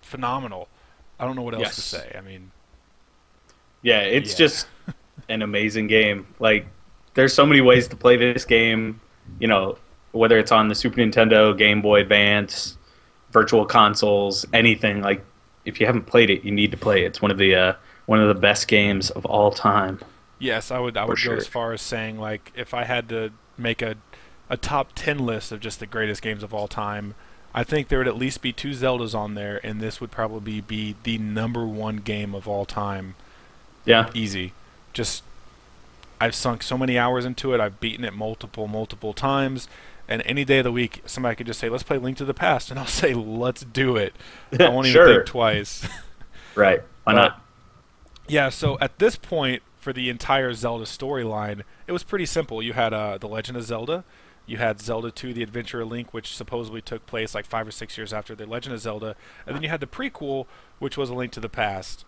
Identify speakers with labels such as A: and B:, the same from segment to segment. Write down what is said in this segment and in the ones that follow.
A: phenomenal. I don't know what else to
B: Yes.
A: say. I mean,
B: Yeah, it's
A: yeah.
B: just an amazing game. Like, there's so many ways to play this game. You know, whether it's on the Super Nintendo, Game Boy Advance, Virtual Consoles, anything. Like, if you haven't played it, you need to play it. It's one of the best games of all time,
A: Yes, I
B: for
A: would go as
B: sure.
A: far as saying like if I had to make a top 10 list of just the greatest games of all time, I think there would at least be two Zeldas on there, and this would probably be the number one game of all time.
B: Yeah,
A: Easy. Just I've sunk so many hours into it. I've beaten it multiple times. And any day of the week, somebody could just say, "Let's play Link to the Past," and I'll say, "Let's do it." I won't even think
B: sure.
A: twice.
B: Right. Why
A: But
B: not?
A: yeah, so at this point, for the entire Zelda storyline, it was pretty simple. You had The Legend of Zelda, you had Zelda 2: The Adventure of Link, which supposedly took place like 5 or 6 years after The Legend of Zelda, and then you had the prequel, which was A Link to the Past.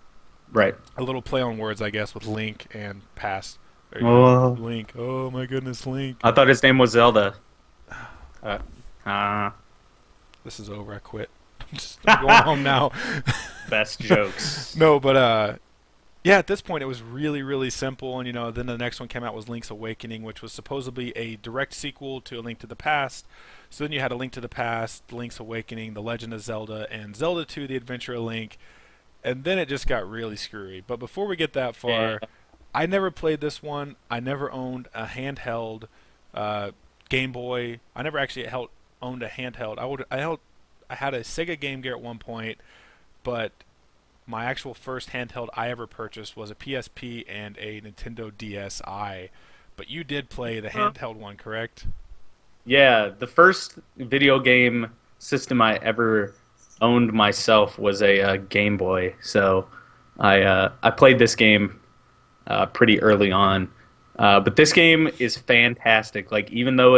B: Right.
A: A little play on words, I guess, with Link and past. Or,
B: Oh,
A: Link. Oh my goodness, Link.
B: I thought his name was Zelda. Uh, uh,
A: This is over. I quit. I'm going home now.
B: best jokes.
A: No, but yeah, at this point it was really simple, and then the next one came out was Link's Awakening, which was supposedly a direct sequel to A Link to the Past. So then you had A Link to the Past, Link's Awakening, The Legend of Zelda, and Zelda 2: The Adventure of Link, and then it just got really screwy. But before we get that
B: Yeah.
A: far, I never played this one. I never owned a handheld uh, Game Boy. I never actually owned a handheld. I had a Sega Game Gear at one point, but my actual first handheld I ever purchased was a PSP and a Nintendo DSi. But you did play the handheld one, correct?
B: Yeah, the first video game system I ever owned myself was a Game Boy. So I played this game pretty early on. But this game is fantastic. Like, even though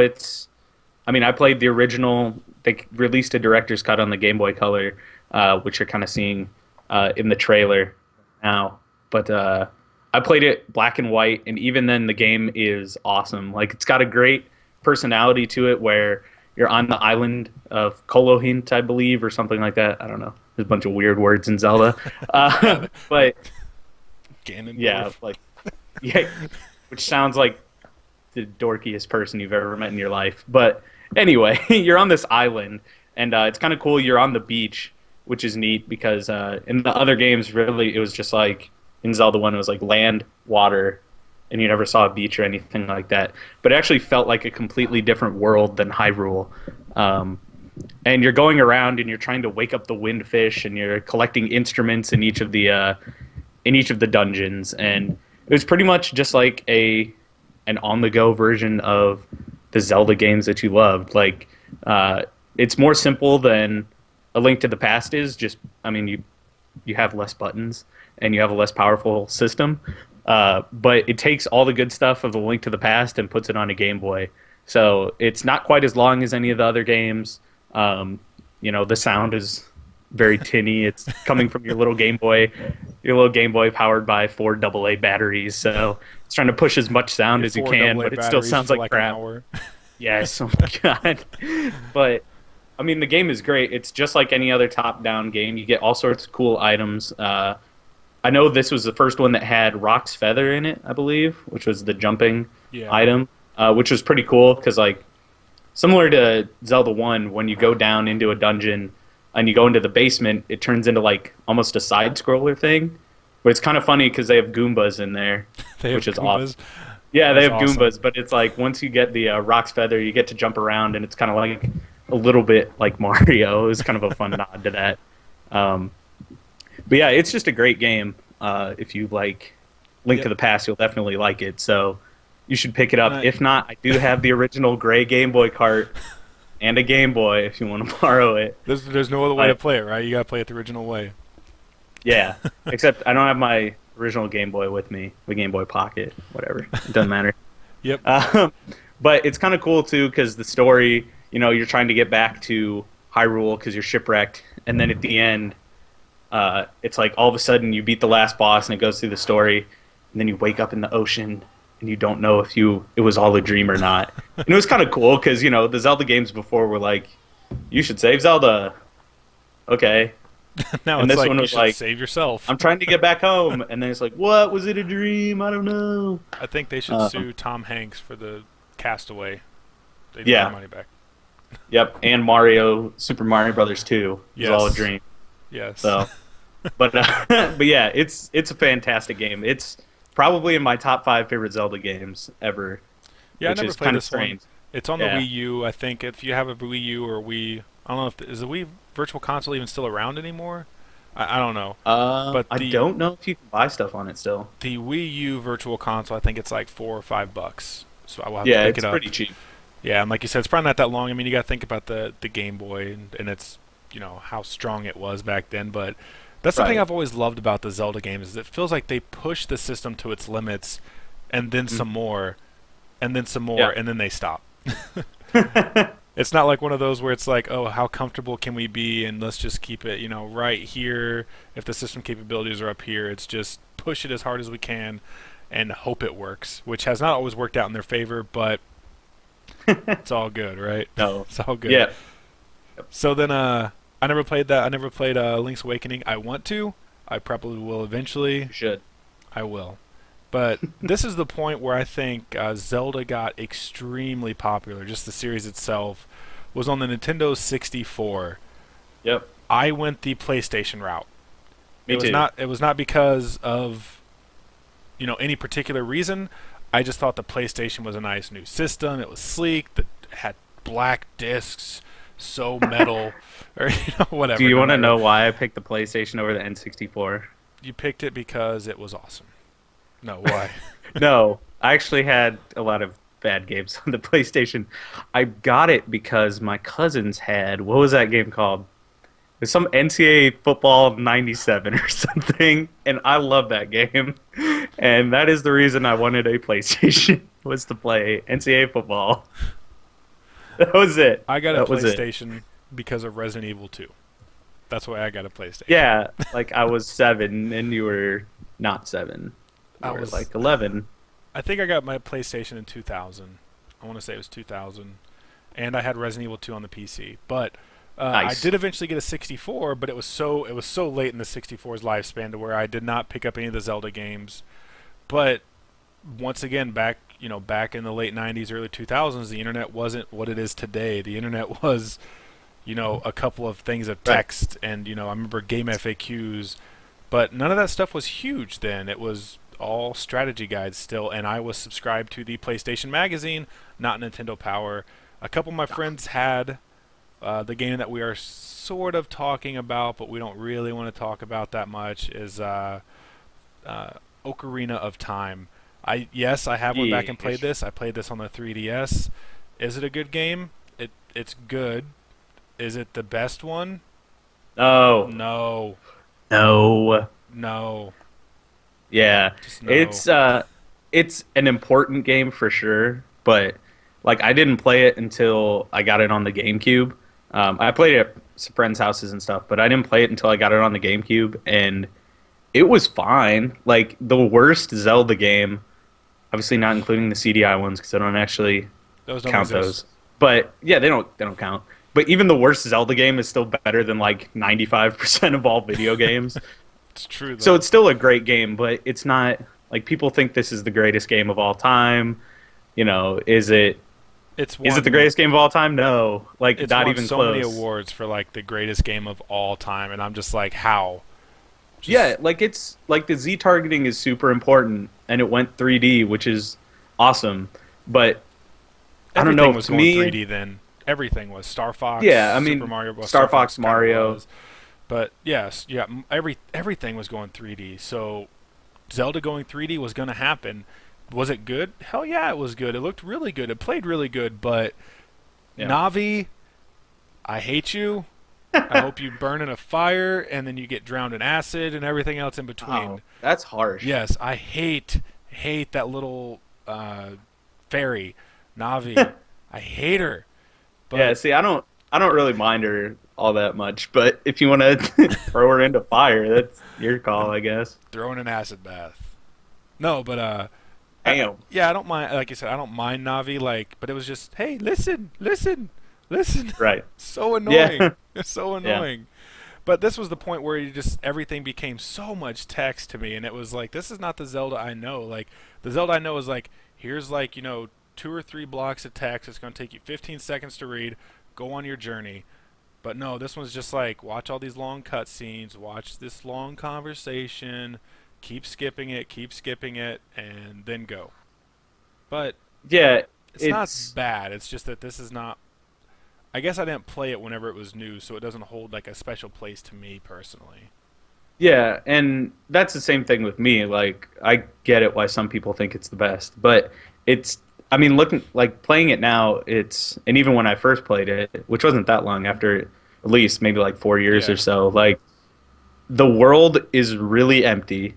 B: I mean, I played the original. They released a director's cut on the Game Boy Color, which you're kind of seeing in the trailer now. But I played it black and white, and even then, the game is awesome. Like, it's got a great personality to it, where you're on the island of Kolohint, I believe, or something like that. I don't know. There's a bunch of weird words in Zelda,
A: Yeah,
B: but yeah,
A: Ganondorf.
B: like yeah, which sounds like the dorkiest person you've ever met in your life. But anyway, you're on this island, and it's kind of cool. You're on the beach, which is neat because in the other games, really, it was just like in Zelda 1, it was like land, water, and you never saw a beach or anything like that. But it actually felt like a completely different world than Hyrule. Um, and you're going around and you're trying to wake up the windfish, and you're collecting instruments in each of the dungeons, and it was pretty much just like a an on the go version of the Zelda games that you loved. Like, it's more simple than A Link to the Past is. Just, I mean, you have less buttons and you have a less powerful system, but it takes all the good stuff of A Link to the Past and puts it on a Game Boy. So it's not quite as long as any of the other games. Um, the sound is very tinny. It's coming from your little Game Boy powered by four AA batteries. So it's trying to push as much sound
A: Your
B: as you
A: four
B: can,
A: AA
B: but it still
A: batteries
B: sounds
A: for
B: like
A: like an
B: crap.
A: hour.
B: Yes, oh my god. But I mean, the game is great. It's just like any other top-down game. You get all sorts of cool items. I know this was the first one that had Rock's Feather in it, I believe, which was the jumping
A: Yeah.
B: item, which was pretty cool because, like, similar to Zelda 1, when you go down into a dungeon and you go into the basement, it turns into, like, almost a side-scroller thing. But it's kind of funny because they have Goombas in there,
A: They have
B: which is awesome.
A: Goombas.
B: Yeah, they
A: That's
B: have
A: awesome.
B: Goombas, but it's like once you get the Rock's Feather, you get to jump around, and it's kind of like a little bit like Mario. It was kind of a fun nod to that. Um, but yeah, it's just a great game. If you like Link to
A: Yep.
B: the Past, you'll definitely like it. So you should pick it
A: And
B: up.
A: I
B: If not, I do have the original gray Game Boy cart and a Game Boy if you want to borrow it.
A: there's no other way to
B: But
A: play it, right? You gotta play it the original way.
B: yeah, except I don't have my original Game Boy with me, the Game Boy Pocket, whatever. It doesn't matter.
A: Yep.
B: Um, but it's kind of cool too because the story, you're trying to get back to Hyrule because you're shipwrecked, and then at the end, it's like all of a sudden you beat the last boss, and it goes through the story, and then you wake up in the ocean, and you don't know if it was all a dream or not. And it was kind of cool because the Zelda games before were like, you should save Zelda. Okay,
A: Now
B: And
A: it's
B: this
A: like
B: one
A: you
B: was
A: should
B: like,
A: save yourself.
B: I'm trying to get back home, and then it's like, what was it a dream? I don't know.
A: I think they should
B: Um,
A: sue Tom Hanks for the Castaway. They need their
B: yeah,
A: money back.
B: yep. And Mario, Super Mario Brothers 2 was all a
A: Yes.
B: dream.
A: Yes.
B: So, but but yeah, it's a fantastic game. It's probably in my top 5 favorite Zelda games ever,
A: Yeah, I
B: which
A: never
B: is
A: played
B: kind of
A: this one.
B: strange.
A: It's on the
B: Yeah.
A: Wii U. I think if you have a Wii U or Wii, I don't know if is the Wii Virtual Console even still around anymore. I don't know, but
B: I don't know if you can buy stuff on it still.
A: the Wii U Virtual Console, I think it's like $4 or $5. So I will have to
B: Yeah,
A: pick it
B: it's
A: up.
B: pretty cheap.
A: Yeah, and like you said, it's probably not that long. I mean, you got to think about the Game Boy and its how strong it was back then. But that's the thing
B: Right.
A: I've always loved about the Zelda games is it feels like they push the system to its limits, and then
B: Mm.
A: some more, and then some more,
B: Yeah.
A: and then they stop. It's not like one of those where it's like, oh, how comfortable can we be, and let's just keep it, right here. If the system capabilities are up here, it's just push it as hard as we can, and hope it works, which has not always worked out in their favor, but it's all good, right?
B: No.
A: It's all good.
B: Yeah.
A: So then, I never played that. I never played Link's Awakening. I want to. I probably will eventually.
B: You should.
A: I will. But this is the point where I think Zelda got extremely popular. Just the series itself was on the Nintendo 64.
B: Yep.
A: I went the PlayStation route.
B: Me
A: It was
B: too.
A: not. It was not because of any particular reason. I just thought the PlayStation was a nice new system. It was sleek. That had black discs, so metal, or whatever.
B: Do you
A: no
B: want to
A: matter.
B: know why I picked the PlayStation over the N64?
A: You picked it because it was awesome. No, why?
B: No, I actually had a lot of bad games on the PlayStation. I got it because my cousins had, what was that game called? It was some NCAA football 97 or something, and I love that game. And that is the reason I wanted a PlayStation was to play NCAA football. That was it.
A: I got a
B: That was it.
A: PlayStation because of Resident Evil 2. That's why I got a PlayStation.
B: Yeah, like I was 7 and you were not 7. You
A: I
B: were
A: was
B: like 11.
A: I think I got my PlayStation in 2000. I want to say it was 2000, and I had Resident Evil 2 on the PC. But I
B: Nice.
A: did eventually get a 64, but it was so late in the 64's lifespan to where I did not pick up any of the Zelda games. But once again, back in the late 90s, early 2000s, the internet wasn't what it is today. The internet was, a couple of things of
B: Right.
A: text, and I remember game FAQs, but none of that stuff was huge then. It was all strategy guides still, and I was subscribed to the PlayStation Magazine, not Nintendo Power. A couple of my friends had the game that we are sort of talking about, but we don't really want to talk about that much, is Ocarina of Time. Yes, I have went back and played
B: Yeesh.
A: this. I played this on the 3DS. Is it a good game? It's good. Is it the best one?
B: No.
A: No.
B: No.
A: No.
B: Yeah.
A: Just no.
B: It's an important game for sure, but like I didn't play it until I got it on the GameCube. I played it at some friends' houses and stuff, but I didn't play it until I got it on the GameCube, and it was fine. Like the worst Zelda game, obviously not including the CDI ones because I don't actually
A: Those don't
B: count
A: exist.
B: those. But yeah, they don't count. But even the worst Zelda game is still better than like 95% of all video games.
A: It's true, though.
B: So it's still a great game, but it's not like people think this is the greatest game of all time. Is it
A: it's
B: is it the greatest game of all time? No. Like
A: It's
B: not
A: won
B: even
A: so
B: close.
A: many awards for like the greatest game of all time, and I'm just like, how? Just-
B: Yeah, like it's like the Z targeting is super important and it went 3D, which is awesome. But I don't
A: everything
B: know,
A: was
B: to
A: going
B: me
A: 3D then. Everything was Star Fox.
B: Yeah, I mean,
A: Super Mario Bros.
B: Star Fox,
A: kinda
B: Mario.
A: was. But yes, yeah, everything was going 3D. So Zelda going 3D was going to happen. Was it good? Hell yeah, it was good. It looked really good. It played really good. But
B: Yeah.
A: Navi, I hate you. I hope you burn in a fire and then you get drowned in acid and everything else in between.
B: Oh, that's harsh.
A: Yes, I hate that little fairy, Navi. I hate her. But
B: Yeah, see, I don't really mind her all that much, but if you want to throw her into fire, that's your call, I guess.
A: throwing an acid bath. No, but
B: Damn.
A: yeah, I don't mind. Like I said, I don't mind Navi. But it was just, hey, listen.
B: Right.
A: So annoying.
B: Yeah.
A: It's so annoying. But this was the point where you just everything became so much text to me, and it was like, this is not the Zelda I know. Like the Zelda I know is like, here's like, 2 or 3 blocks of text. It's going to take you 15 seconds to read. Go on your journey. But no, this one's just like, watch all these long cutscenes, watch this long conversation, keep skipping it, and then go. But
B: Yeah,
A: it's not
B: it's
A: bad. It's just that this is not. I guess I didn't play it whenever it was new, so it doesn't hold like a special place to me personally.
B: yeah, and that's the same thing with me. Like, I get it why some people think it's the best, but it's. I mean, looking like playing it now, it's and even when I first played it, which wasn't that long after at least maybe like 4 years or
A: Yeah.
B: so, like the world is really empty.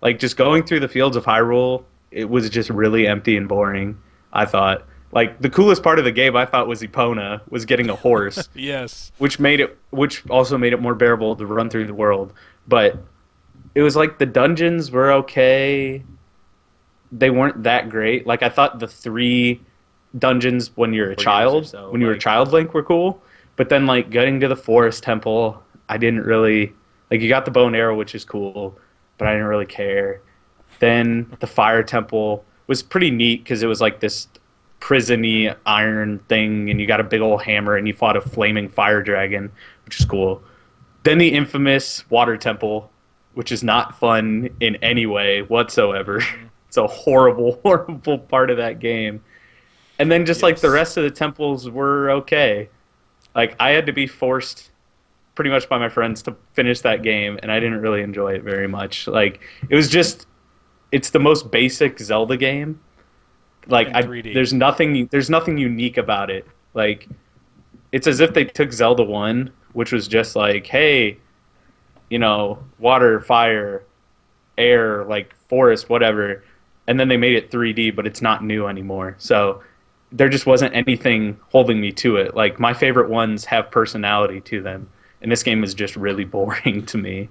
B: Like just going through the fields of Hyrule, it was just really empty and boring. I thought. Like the coolest part of the game, I thought was Epona was getting a horse,
A: Yes.
B: which also made it more bearable to run through the world. But it was like the dungeons were okay. They weren't that great. Like I thought the three dungeons when you're a
A: 4 years or
B: child,
A: so.
B: when you were a
A: Like,
B: child Link were cool. But then like getting to the forest temple, I didn't really like. You got the bow and arrow, which is cool, but I didn't really care. Then the fire temple was pretty neat because it was like this prisony iron thing, and you got a big old hammer, and you fought a flaming fire dragon, which is cool. Then the infamous water temple, which is not fun in any way whatsoever. It's a horrible, horrible part of that game. And then just like the
A: yes.
B: rest of the temples were okay. Like I had to be forced pretty much by my friends to finish that game, and I didn't really enjoy it very much. Like it was just it's the most basic Zelda game. Like
A: In
B: I
A: 3D.
B: there's nothing unique about it. Like it's as if they took Zelda 1, which was just like, hey, water, fire, air, like forest, whatever, and then they made it 3D, but it's not new anymore. So there just wasn't anything holding me to it. Like my favorite ones have personality to them, and this game is just really boring to me.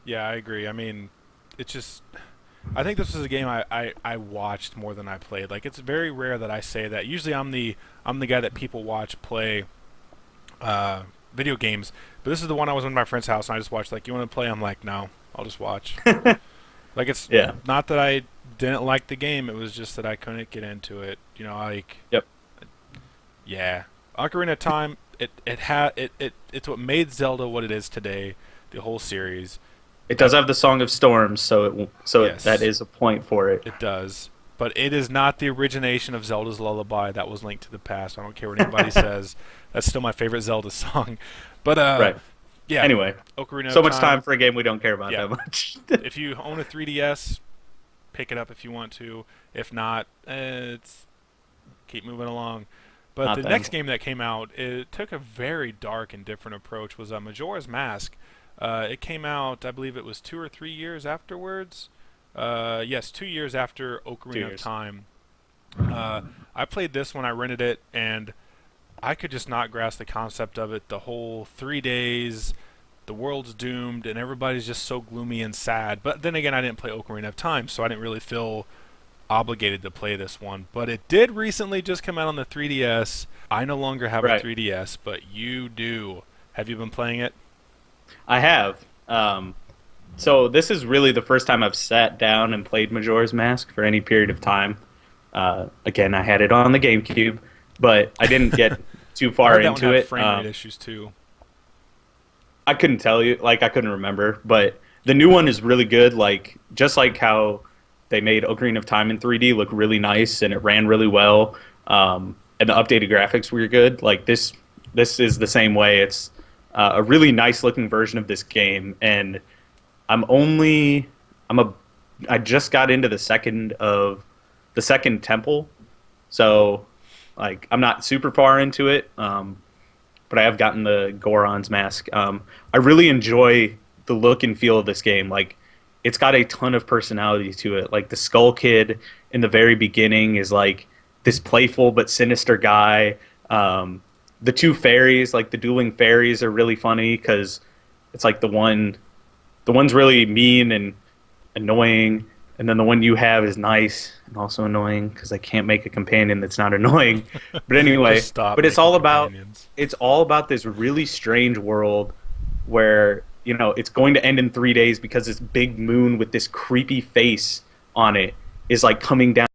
A: Yeah, I agree. I mean, it's just. I think this was a game I watched more than I played. Like it's very rare that I say that. Usually I'm the guy that people watch play uh, video games. But this is the one I was in my friend's house and I just watched. Like, you want to play? I'm like, no, I'll just watch. Like it's
B: Yeah.
A: not that I didn't like the game. It was just that I couldn't get into it. Like
B: Yep.
A: yeah, Ocarina of Time. It's what made Zelda what it is today. The whole series.
B: It does have the Song of Storms, that
A: Yes.
B: is a point for it.
A: It does. But it is not the origination of Zelda's Lullaby. That was Link to the Past. I don't care what anybody says. That's still my favorite Zelda song. But
B: Right.
A: yeah,
B: Anyway,
A: Ocarina
B: so
A: of
B: much time
A: Time.
B: for a game we don't care about
A: Yeah.
B: that much.
A: If you own a 3DS, pick it up if you want to. If not, it's keep moving along. But
B: Not
A: the
B: then.
A: next game that came out, it took a very dark and different approach. Was Majora's Mask. It came out, I believe it was 2 or 3 years afterwards. Yes, 2 years after
B: Two
A: Ocarina of
B: years.
A: Time. I played this when I rented it, and I could just not grasp the concept of it. The whole 3 days, the world's doomed, and everybody's just so gloomy and sad. But then again, I didn't play Ocarina of Time, so I didn't really feel obligated to play this one. But it did recently just come out on the 3DS. I no longer have a
B: Right.
A: 3DS, but you do. Have you been playing it?
B: I have. So this is really the first time I've sat down and played Majora's Mask for any period of time. Again, I had it on the GameCube, but I didn't get too
A: I
B: far
A: heard that one
B: into
A: had
B: it.
A: frame rate issues too.
B: I couldn't tell you, like I couldn't remember, but the new one is really good. Like just like how they made Ocarina of Time in 3D look really nice and it ran really well, and the updated graphics were good. Like this is the same way. It's a really nice looking version of this game, and I'm only I'm a I just got into the second temple, so like I'm not super far into it. But I have gotten the Goron's mask. I really enjoy the look and feel of this game. Like, it's got a ton of personality to it. Like, the Skull Kid in the very beginning is like this playful but sinister guy. The two fairies, like the dueling fairies, are really funny because it's like the one's really mean and annoying, and then the one you have is nice and also annoying because I can't make a companion that's not annoying. But anyway,
A: Just stop
B: but it's
A: making
B: all about
A: companions.
B: it's all about this really strange world where it's going to end in 3 days because this big moon with this creepy face on it is like coming down